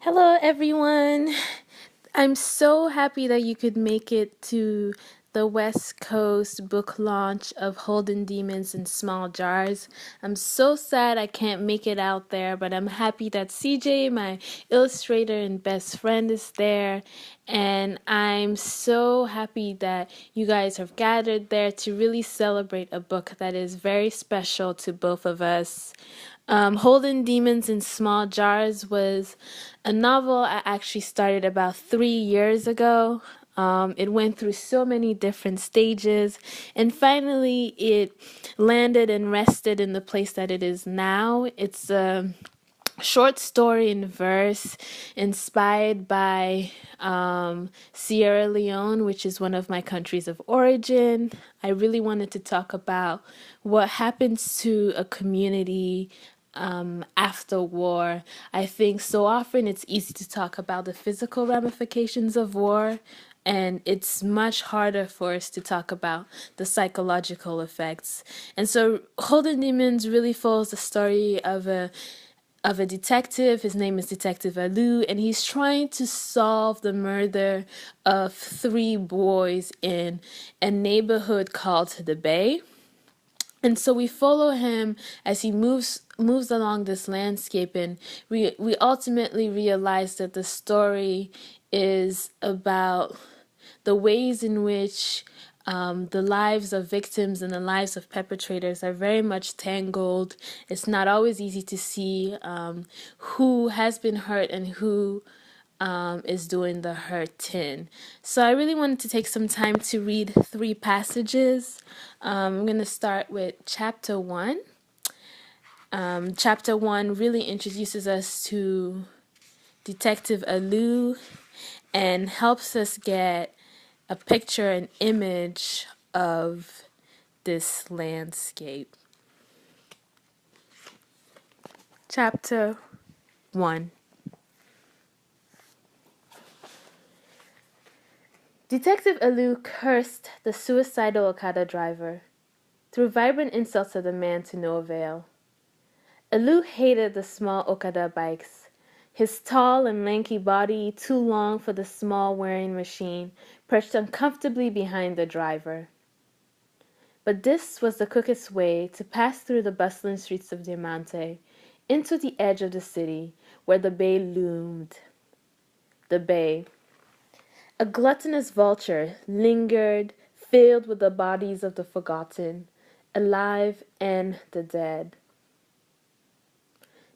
Hello, everyone. I'm so happy that you could make it to the West Coast book launch of Holding Demons in Small Jars. I'm so sad I can't make it out there, but I'm happy that CJ, my illustrator and best friend, is there. And I'm so happy that you guys have gathered there to really celebrate a book that is very special to both of us. Holding Demons in Small Jars was a novel I actually started about 3 years ago. It went through so many different stages, and finally it landed and rested in the place that it is now. It's a short story in verse inspired by Sierra Leone, which is one of my countries of origin. I really wanted to talk about what happens to a community after war. I think so often it's easy to talk about the physical ramifications of war, and it's much harder for us to talk about the psychological effects. And so Holding Demons really follows the story of a detective. His name is Detective Alu, and he's trying to solve the murder of 3 boys in a neighborhood called the Bay. And so we follow him as he moves along this landscape, and we ultimately realize that the story is about the ways in which the lives of victims and the lives of perpetrators are very much tangled. It's not always easy to see who has been hurt and who is doing the hurting. So I really wanted to take some time to read 3 passages. I'm going to start with chapter 1. Chapter 1 really introduces us to Detective Alu and helps us get a picture, an image of this landscape. Chapter 1. Detective Alu cursed the suicidal Okada driver, threw vibrant insults at the man to no avail. Alu hated the small Okada bikes, his tall and lanky body too long for the small wearing machine perched uncomfortably behind the driver. But this was the quickest way to pass through the bustling streets of Diamante into the edge of the city where the bay loomed. The bay. A gluttonous vulture lingered, filled with the bodies of the forgotten, alive and the dead.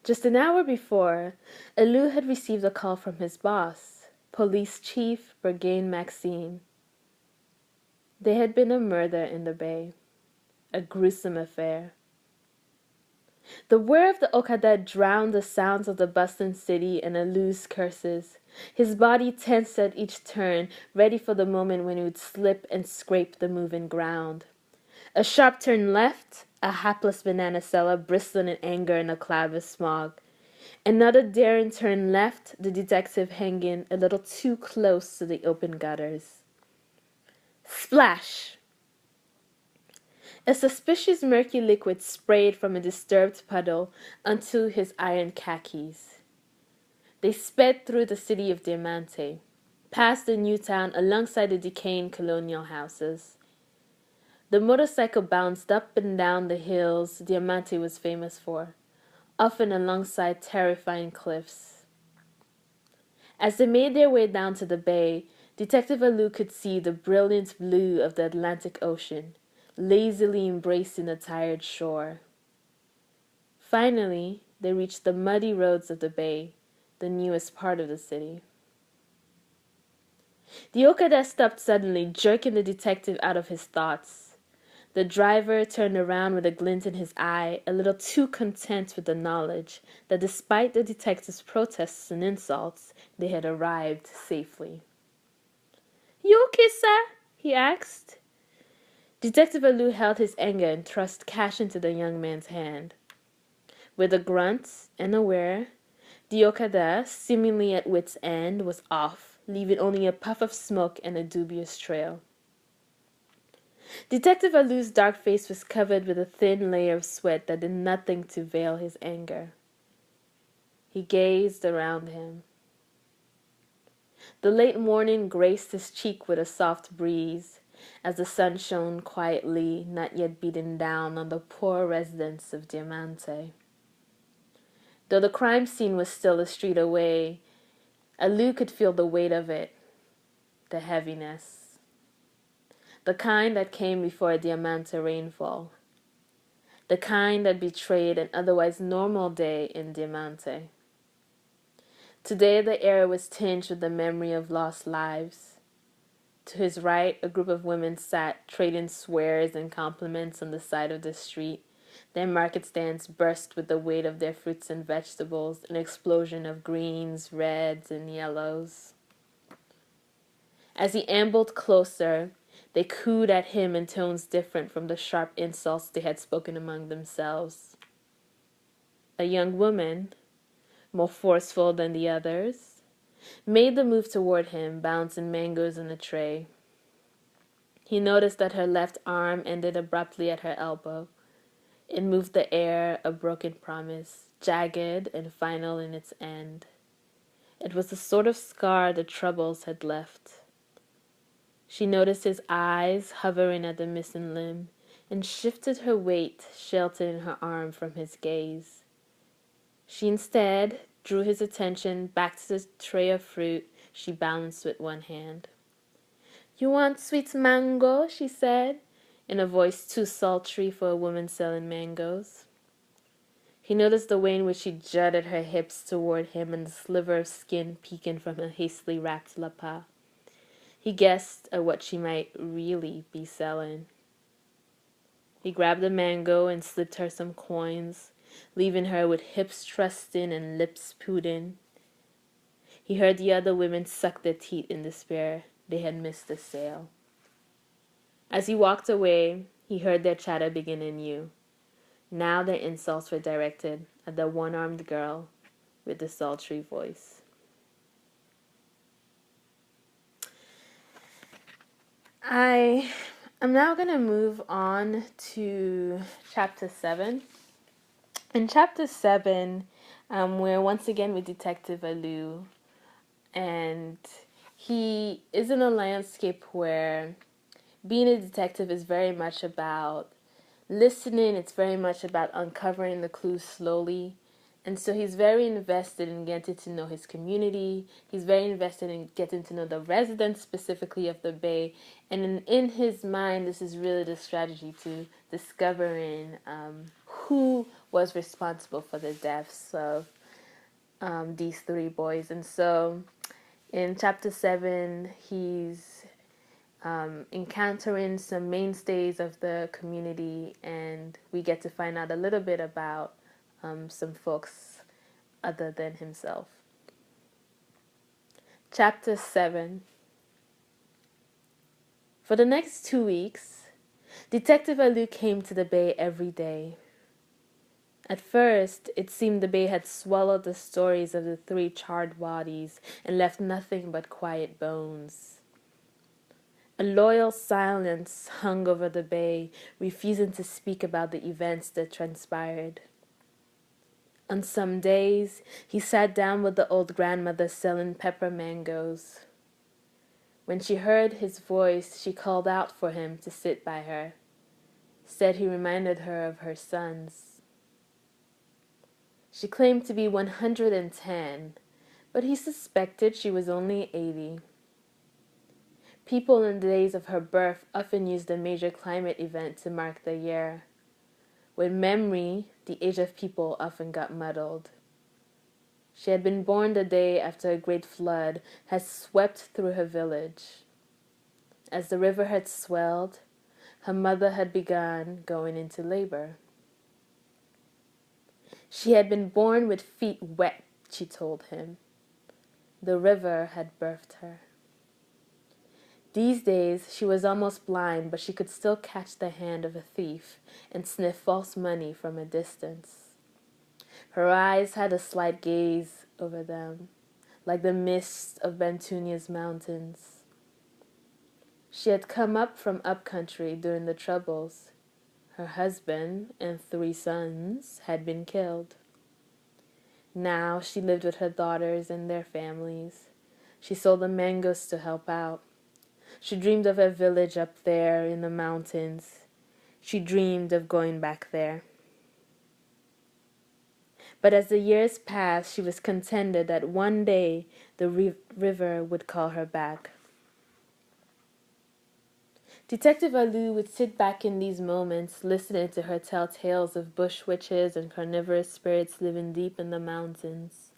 Just an hour before, Alu had received a call from his boss, Police Chief Bergain Maxine. There had been a murder in the bay, a gruesome affair. The whir of the Okada drowned the sounds of the bustling city and Alu's curses. His body tensed at each turn, ready for the moment when he would slip and scrape the moving ground. A sharp turn left, a hapless banana seller bristling in anger in a cloud of smog. Another daring turn left, the detective hanging a little too close to the open gutters. Splash! A suspicious murky liquid sprayed from a disturbed puddle onto his iron khakis. They sped through the city of Diamante, past the new town alongside the decaying colonial houses. The motorcycle bounced up and down the hills Diamante was famous for, often alongside terrifying cliffs. As they made their way down to the bay, Detective Alu could see the brilliant blue of the Atlantic Ocean, lazily embracing the tired shore. Finally, they reached the muddy roads of the bay, the newest part of the city. The Okada stopped suddenly, jerking the detective out of his thoughts. The driver turned around with a glint in his eye, a little too content with the knowledge that despite the detective's protests and insults, they had arrived safely. "You okay, sir?" he asked. Detective Alu held his anger and thrust cash into the young man's hand. With a grunt and a whir, the Okada, seemingly at wit's end, was off, leaving only a puff of smoke and a dubious trail. Detective Alu's dark face was covered with a thin layer of sweat that did nothing to veil his anger. He gazed around him. The late morning graced his cheek with a soft breeze, as the sun shone quietly, not yet beating down on the poor residents of Diamante. Though the crime scene was still a street away, Alu could feel the weight of it, the heaviness, the kind that came before a Diamante rainfall, the kind that betrayed an otherwise normal day in Diamante. Today the air was tinged with the memory of lost lives. To his right, a group of women sat, trading swears and compliments on the side of the street. Their market stands burst with the weight of their fruits and vegetables, an explosion of greens, reds, and yellows. As he ambled closer, they cooed at him in tones different from the sharp insults they had spoken among themselves. A young woman, more forceful than the others, made the move toward him, bouncing mangoes in a tray. He noticed that her left arm ended abruptly at her elbow. It moved the air, a broken promise, jagged and final in its end. It was the sort of scar the troubles had left. She noticed his eyes hovering at the missing limb and shifted her weight, sheltering her arm from his gaze. She instead drew his attention back to the tray of fruit she balanced with one hand. "You want sweet mango?" she said, in a voice too sultry for a woman selling mangoes. He noticed the way in which she jutted her hips toward him and the sliver of skin peeking from her hastily wrapped lapa. He guessed at what she might really be selling. He grabbed a mango and slipped her some coins, leaving her with hips thrusting and lips pouting. He heard the other women suck their teeth in despair. They had missed the sale. As he walked away, he heard their chatter begin anew. Now their insults were directed at the one-armed girl with the sultry voice. I am now going to move on to Chapter 7. In Chapter 7, we're once again with Detective Alu, and he is in a landscape where being a detective is very much about listening. It's very much about uncovering the clues slowly. And so he's very invested in getting to know his community. He's very invested in getting to know the residents specifically of the Bay. And in his mind, this is really the strategy to discovering who was responsible for the deaths of these three boys. And so in Chapter 7, he's encountering some mainstays of the community, and we get to find out a little bit about some folks other than himself. Chapter 7. For the next 2 weeks, Detective Alu came to the Bay every day. At first, it seemed the Bay had swallowed the stories of the three charred bodies and left nothing but quiet bones. A loyal silence hung over the Bay, refusing to speak about the events that transpired. On some days, he sat down with the old grandmother selling pepper mangoes. When she heard his voice, she called out for him to sit by her, said he reminded her of her sons. She claimed to be 110, but he suspected she was only 80. People in the days of her birth often used a major climate event to mark the year. With memory, the age of people often got muddled. She had been born the day after a great flood had swept through her village. As the river had swelled, her mother had begun going into labor. She had been born with feet wet, she told him. The river had birthed her. These days, she was almost blind, but she could still catch the hand of a thief and sniff false money from a distance. Her eyes had a slight gaze over them, like the mist of Bantunia's mountains. She had come up from upcountry during the Troubles. Her husband and 3 sons had been killed. Now she lived with her daughters and their families, She sold the mangoes to help out. She dreamed of a village up there in the mountains. She dreamed of going back there. But as the years passed, she was contented that one day the river would call her back. Detective Alu would sit back in these moments, listening to her tell tales of bush witches and carnivorous spirits living deep in the mountains.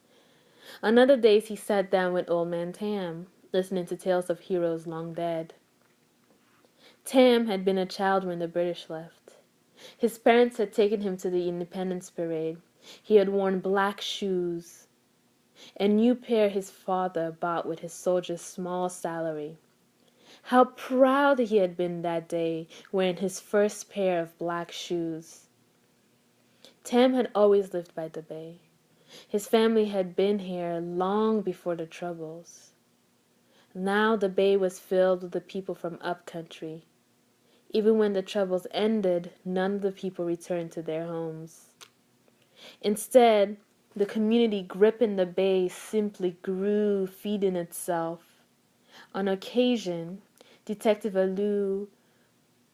On other days, he sat down with Old Man Tam, listening to tales of heroes long dead. Tam had been a child when the British left. His parents had taken him to the Independence Parade. He had worn black shoes, a new pair his father bought with his soldier's small salary. How proud he had been that day, wearing his first pair of black shoes. Tam had always lived by the bay. His family had been here long before the Troubles. Now the bay was filled with the people from upcountry. Even when the Troubles ended, none of the people returned to their homes. Instead, the community gripping the bay simply grew, feeding itself. On occasion, Detective Alu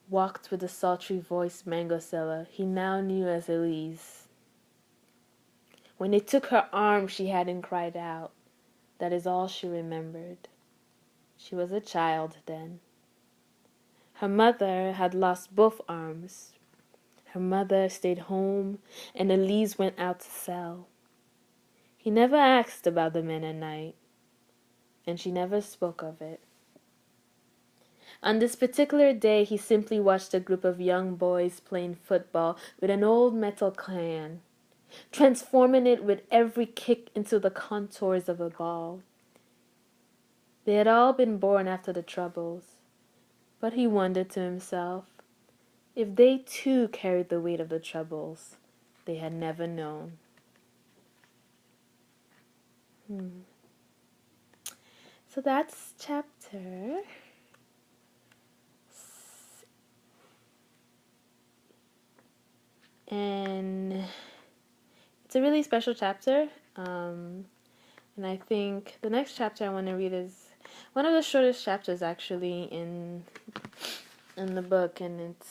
walked with the sultry-voiced mango seller he now knew as Elise. When they took her arm, she hadn't cried out. That is all she remembered. She was a child then. Her mother had lost both arms. Her mother stayed home, and Elise went out to sell. He never asked about the men at night, and she never spoke of it. On this particular day, he simply watched a group of young boys playing football with an old metal can, transforming it with every kick into the contours of a ball. They had all been born after the Troubles, but he wondered to himself, if they too carried the weight of the Troubles they had never known. So that's chapter. And it's a really special chapter. And I think the next chapter I want to read is one of the shortest chapters actually in the book, and it's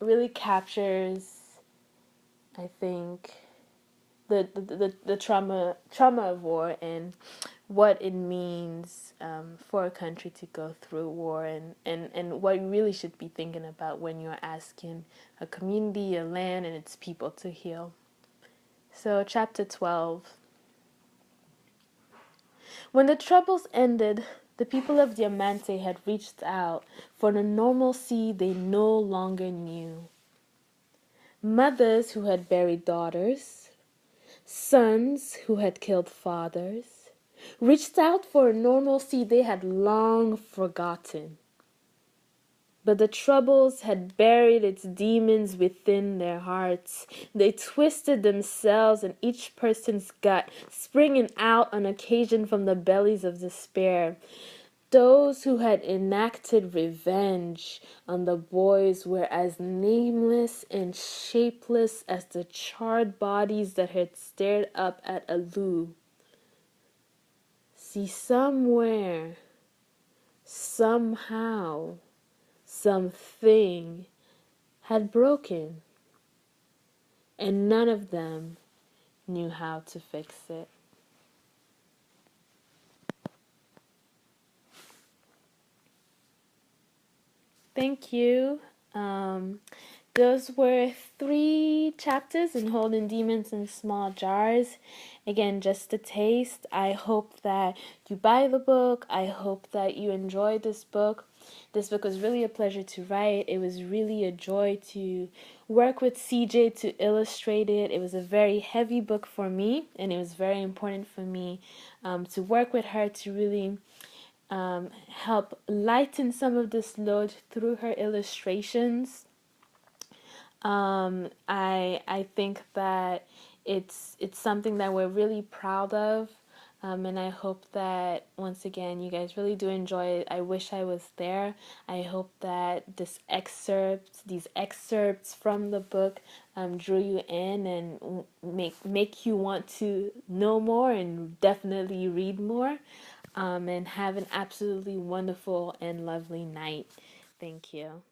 really captures, I think, the trauma of war and what it means for a country to go through war, and what you really should be thinking about when you're asking a community, a land, and its people to heal. So, chapter 12. When the Troubles ended, the people of Diamante had reached out for the normalcy they no longer knew. Mothers who had buried daughters, sons who had killed fathers, reached out for a normalcy they had long forgotten. But the Troubles had buried its demons within their hearts. They twisted themselves in each person's gut, springing out on occasion from the bellies of despair. Those who had enacted revenge on the boys were as nameless and shapeless as the charred bodies that had stared up at Alu. See, somewhere, somehow, something had broken, and none of them knew how to fix it. Thank you. Those were 3 chapters in Holding Demons in Small Jars. Again, just a taste. I hope that you buy the book. I hope that you enjoy this book. This book was really a pleasure to write. It was really a joy to work with CJ to illustrate it. It was a very heavy book for me, and it was very important for me to work with her to really help lighten some of this load through her illustrations. I think that it's something that we're really proud of. And I hope that, once again, you guys really do enjoy it. I wish I was there. I hope that these excerpts from the book drew you in and make you want to know more and definitely read more. And have an absolutely wonderful and lovely night. Thank you.